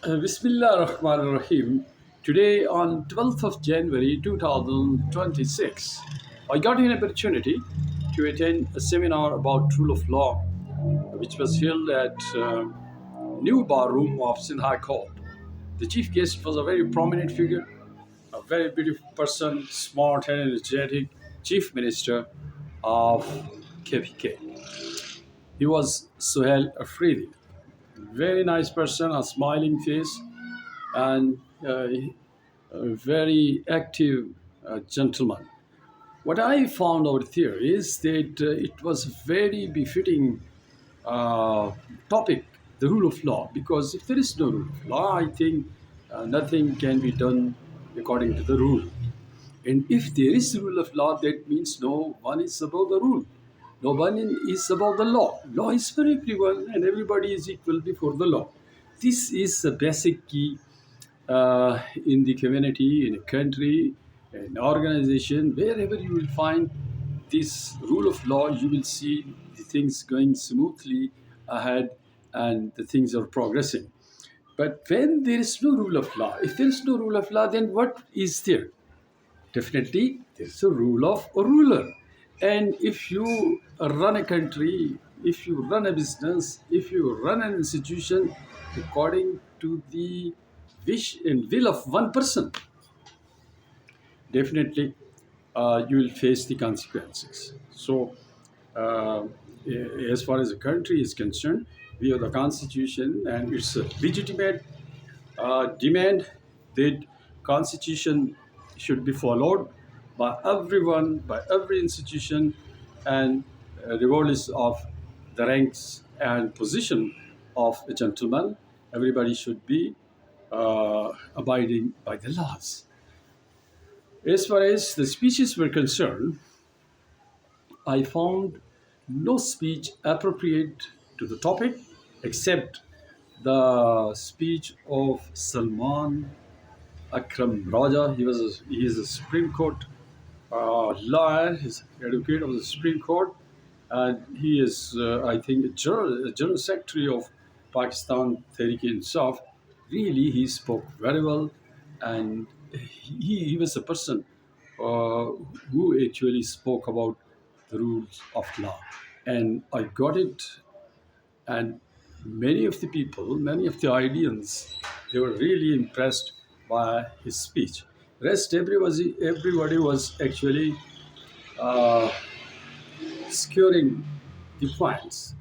Bismillah Rahman Rahim. Today, on 12th of January 2026, I got an opportunity to attend a seminar about rule of law, which was held at new bar room of Sindh High Court. The chief guest was a very prominent figure, a very beautiful person, smart and energetic chief minister of KPK. He was Suhail Afridi. Very nice person, a smiling face, and a very active gentleman. What I found out there is that it was very befitting uh, topic, the rule of law, because if there is no rule of law, I think nothing can be done according to the rule. And if there is rule of law, that means no one is above the rule. No one is above the law. Law is for everyone, and everybody is equal before the law. This is the basic key in the community, in a country, an organization, wherever you will find this rule of law, you will see the things going smoothly ahead and the things are progressing. But when there is no rule of law, if there is no rule of law, then what is there? Definitely, there's a rule of a ruler. And if you run a country, if you run a business, if you run an institution according to the wish and will of one person, definitely you will face the consequences. So, uh, as far as the country is concerned, we have the constitution, and it's a legitimate demand that constitution should be followed by everyone, by every institution, and regardless of the ranks and position of a gentleman, everybody should be abiding by the laws. As far as the speeches were concerned, I found no speech appropriate to the topic except the speech of Salman Akram Raja. He is a Supreme Court lawyer. He's advocate of the Supreme Court, and he is, I think, a general secretary of Pakistan Tehreek-e-Insaf. Really, he spoke very well, and he was a person uh, who actually spoke about the rules of law, and I got it. And many of the people, many of the audience, they were really impressed by his speech. Rest everybody was actually uh, securing the points.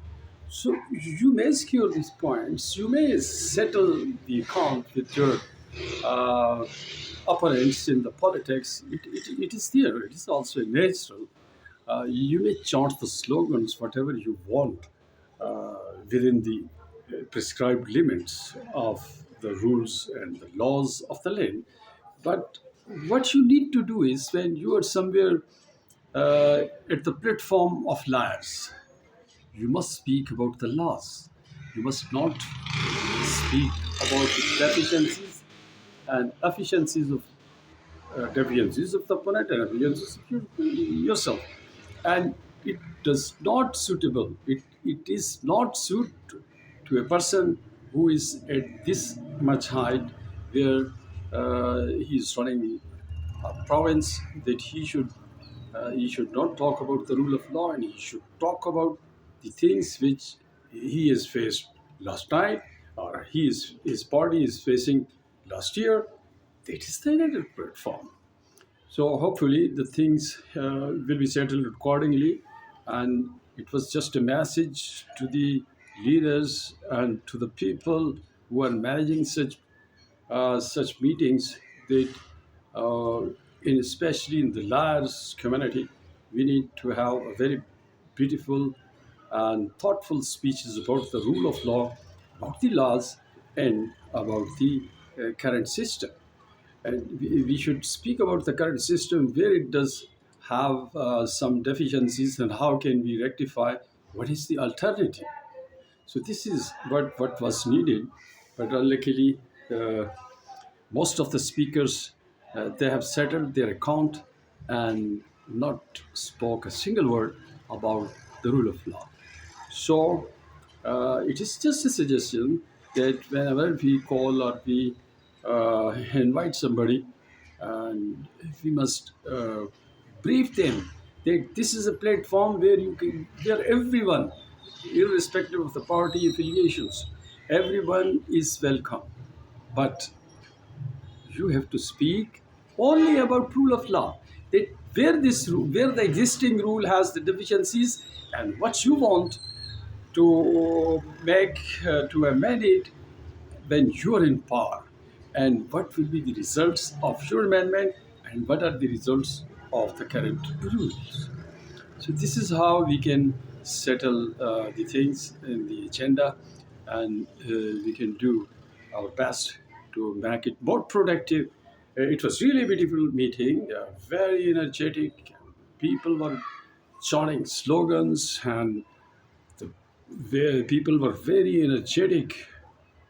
So you may secure these points, you may settle the account with your uh, opponents in the politics. It is there, it is also natural. You may chant the slogans, whatever you want, within the prescribed limits of the rules and the laws of the land. But what you need to do is when you are somewhere at the platform of liars, you must speak about the laws. You must not speak about the deficiencies and efficiencies of deficiencies of the opponent and efficiencies of yourself. And it does not suitable. It is not suit to a person who is at this much height, where he is running a province, that he should not talk about the rule of law, and he should talk about the things which he has faced last night, or his party is facing last year. That is the united platform. So hopefully the things will be settled accordingly, and it was just a message to the leaders and to the people who are managing such meetings, that uh, especially in the liars community, we need to have a very beautiful and thoughtful speeches about the rule of law, about the laws, and about the current system. And we should speak about the current system, where it does have some deficiencies, and how can we rectify, what is the alternative. So this is what was needed. But unluckily, uh, most of the speakers, they have settled their account and not spoke a single word about the rule of law. So it is just a suggestion that whenever we call or we invite somebody, and we must brief them that this is a platform where you can, where everyone, irrespective of the party affiliations, everyone is welcome. But you have to speak only about rule of law. That where this where the existing rule has the deficiencies, and what you want to make to amend it when you are in power, and what will be the results of your amendment, and what are the results of the current rules. So this is how we can settle the things in the agenda, and we can do our best to make it more productive. It was really a beautiful meeting, very energetic. People were shouting slogans, and where people were very energetic,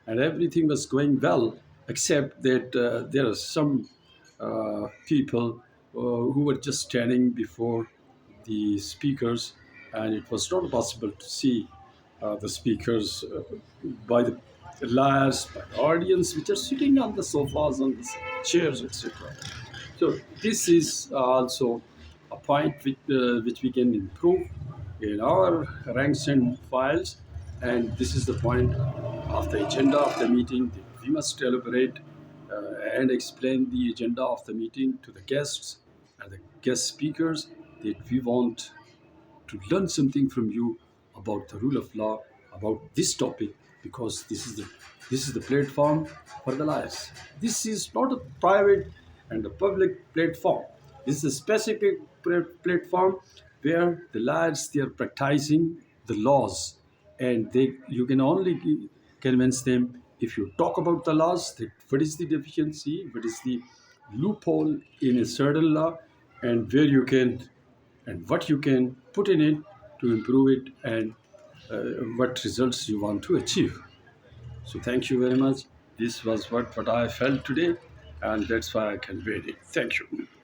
and everything was going well, except that there are some people who were just standing before the speakers, and it was not possible to see the speakers by the liars, by the audience, which are sitting on the sofas, on the chairs, etc. So this is also a point which we can improve in our ranks and files, and this is the point of the agenda of the meeting. We must elaborate and explain the agenda of the meeting to the guests and the guest speakers, that we want to learn something from you about the rule of law, about this topic, because this is the platform for the lives. This is not a private and a public platform. This is a specific platform where the lawyers, they are practicing the laws, and they you can only convince them if you talk about the laws, that what is the deficiency, what is the loophole in a certain law, and where you can, and what you can put in it to improve it, and what results you want to achieve. So thank you very much. This was what I felt today, and that's why I conveyed it. Thank you.